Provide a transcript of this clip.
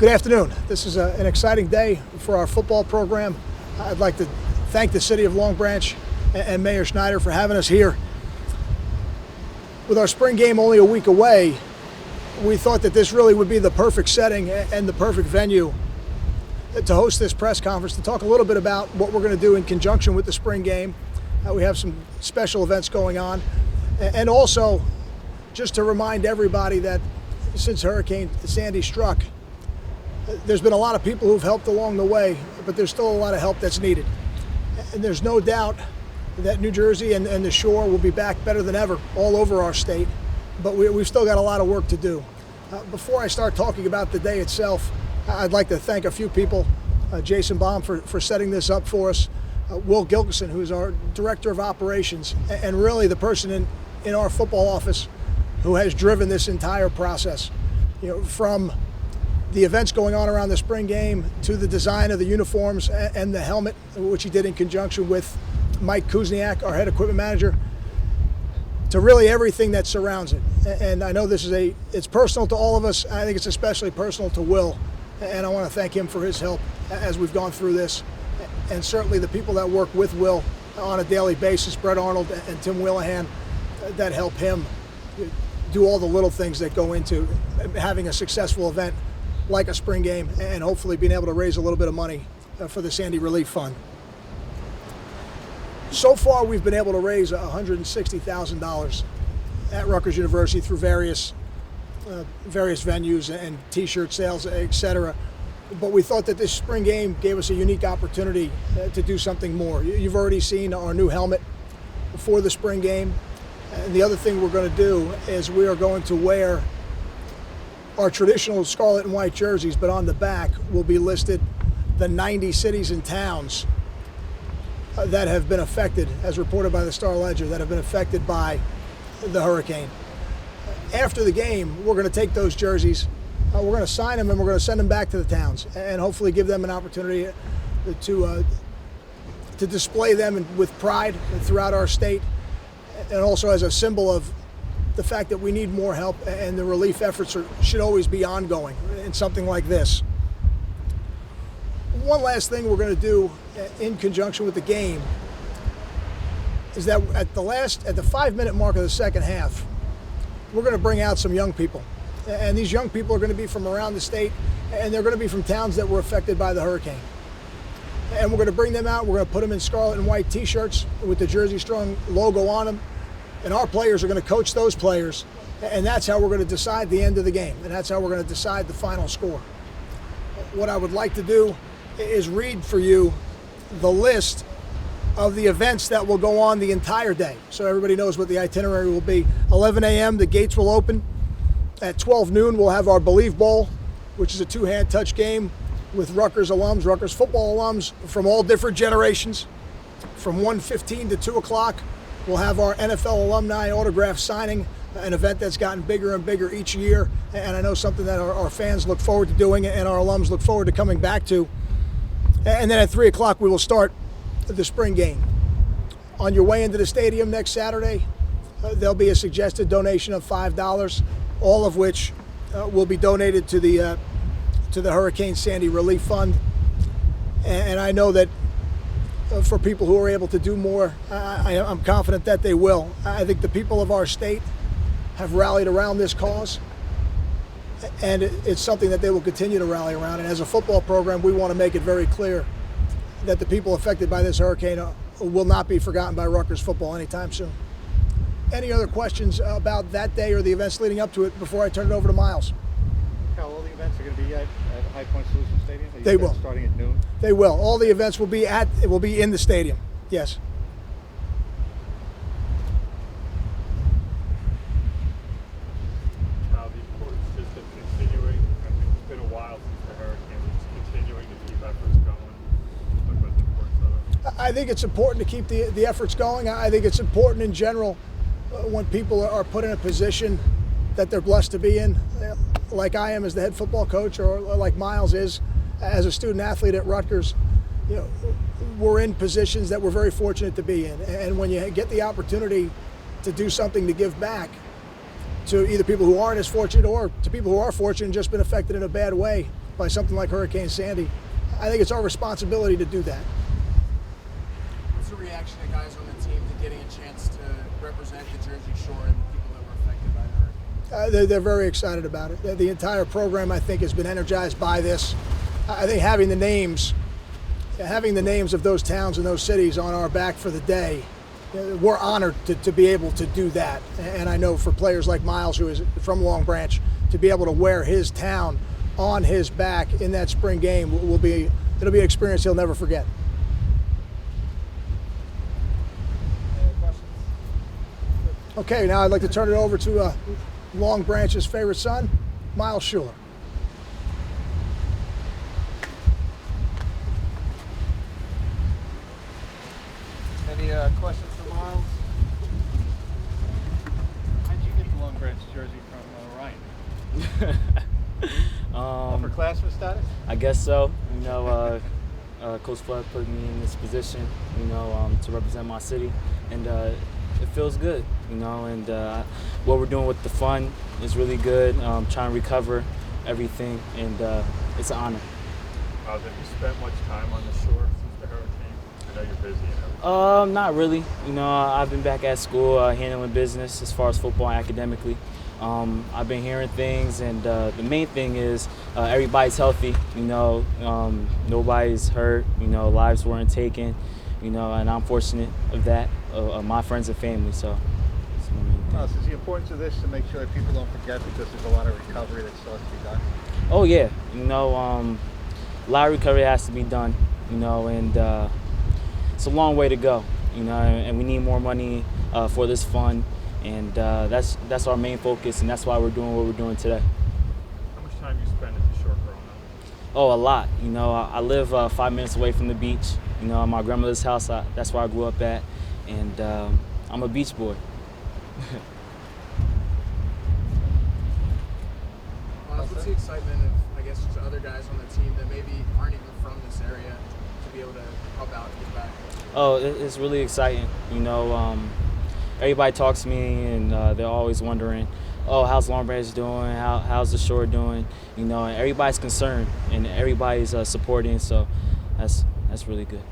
Good afternoon. This is an exciting day for our football program. I'd like to thank the City of Long Branch and Mayor Schneider for having us here. With our spring game only a week away, we thought that this really would be the perfect setting and the perfect venue to host this press conference, to talk a little bit about what we're going to do in conjunction with the spring game. We have some special events going on, and also just to remind everybody that since Hurricane Sandy struck, there's been a lot of people who've helped along the way, but there's still a lot of help that's needed. And there's no doubt that New Jersey and the shore will be back better than ever all over our state, but we've still got a lot of work to do. Before I start talking about the day itself, I'd like to thank a few people. Jason Baum for setting this up for us. Will Gilkison, who's our Director of Operations, and really the person in our football office who has driven this entire process. From the events going on around the spring game to the design of the uniforms and the helmet, which he did in conjunction with Mike Kuzniak, our head equipment manager, to really everything that surrounds it. And I know it's personal to all of us. I think it's especially personal to Will, and I want to thank him for his help as we've gone through this. And certainly the people that work with Will on a daily basis, Brett Arnold and Tim Wheelahan, that help him do all the little things that go into having a successful event like a spring game, and hopefully being able to raise a little bit of money for the Sandy Relief Fund. So far, we've been able to raise $160,000 at Rutgers University through various venues and T-shirt sales, etc. But we thought that this spring game gave us a unique opportunity to do something more. You've already seen our new helmet for the spring game. And the other thing we're going to do is we are going to wear our traditional scarlet and white jerseys, but on the back will be listed the 90 cities and towns that have been affected, as reported by the Star-Ledger, that have been affected by the hurricane. After the game, we're going to take those jerseys, we're going to sign them, and we're going to send them back to the towns and hopefully give them an opportunity to display them with pride throughout our state, and also as a symbol of the fact that we need more help, and the relief efforts should always be ongoing in something like this. One last thing we're going to do in conjunction with the game is that at the 5-minute mark of the second half, we're going to bring out some young people. And these young people are going to be from around the state, and they're going to be from towns that were affected by the hurricane. And we're going to bring them out, we're going to put them in scarlet and white T-shirts with the Jersey Strong logo on them. And our players are going to coach those players, and that's how we're going to decide the end of the game, and that's how we're going to decide the final score. What I would like to do is read for you the list of the events that will go on the entire day, so everybody knows what the itinerary will be. 11 a.m., the gates will open. At 12 noon, we'll have our Believe Bowl, which is a two-hand touch game with Rutgers alums, Rutgers football alums from all different generations. From 1:15 to 2 o'clock, we'll have our NFL alumni autograph signing, an event that's gotten bigger and bigger each year, and I know something that our fans look forward to doing and our alums look forward to coming back to. And then at 3 o'clock, we will start the spring game. On your way into the stadium next Saturday, there'll be a suggested donation of $5, all of which will be donated to the Hurricane Sandy Relief Fund. And I know that for people who are able to do more, I'm confident that they will. I think the people of our state have rallied around this cause, and it's something that they will continue to rally around. And as a football program, we want to make it very clear that the people affected by this hurricane will not be forgotten by Rutgers football anytime soon. Any other questions about that day or the events leading up to it before I turn it over to Miles? All the events are going to be at High Point Solution Stadium? They will. Starting at noon? They will. All the events will be in the stadium, yes. The importance just of continuing. I think it's been a while since the hurricane, just continuing to keep efforts going. What about the importance of it? I think it's important to keep the efforts going. I think it's important in general when people are put in a position that they're blessed to be in, like I am as the head football coach, or like Miles is as a student athlete at Rutgers. We're in positions that we're very fortunate to be in. And when you get the opportunity to do something to give back to either people who aren't as fortunate or to people who are fortunate and just been affected in a bad way by something like Hurricane Sandy, I think it's our responsibility to do that. What's the reaction of guys on the team to getting a chance to represent the Jersey Shore and the people that were affected by the hurricane? They're very excited about it. The entire program, I think, has been energized by this. I think having the names of those towns and those cities on our back for the day, we're honored to be able to do that. And I know for players like Miles, who is from Long Branch, to be able to wear his town on his back in that spring game it'll be an experience he'll never forget. Questions? Okay, now I'd like to turn it over to Long Branch's favorite son, Miles Shuler. Any questions for Miles? How did you get the Long Branch jersey from Ryan? Upperclassman status? I guess so. You know, Coach Flood put me in this position, you know, to represent my city, and it feels good, you know. And what we're doing with the fund is really good. Trying to recover everything, and it's an honor. Have you spent much time on the shore since the hurricane? I know you're busy and everything. Not really. You know, I've been back at school handling business as far as football and academically. I've been hearing things, and the main thing is everybody's healthy. You know, nobody's hurt. You know, lives weren't taken. You know, and I'm fortunate of that, of my friends and family. So, that's my main thing. So is the importance of this to make sure that people don't forget, because there's a lot of recovery that still has to be done? Oh yeah, you know, a lot of recovery has to be done. You know, and it's a long way to go. You know, and we need more money for this fund. And that's our main focus, and that's why we're doing what we're doing today. How much time you spend at the shore growing up? Oh, a lot. You know, I live 5 minutes away from the beach. You know, at my grandmother's house. That's where I grew up at, and I'm a beach boy. What's the excitement of, I guess, just other guys on the team that maybe aren't even from this area to be able to help out and give back? Oh, it's really exciting. You know, everybody talks to me, and they're always wondering, oh, how's Long Branch doing? How's the shore doing? You know, and everybody's concerned, and everybody's supporting, so that's really good.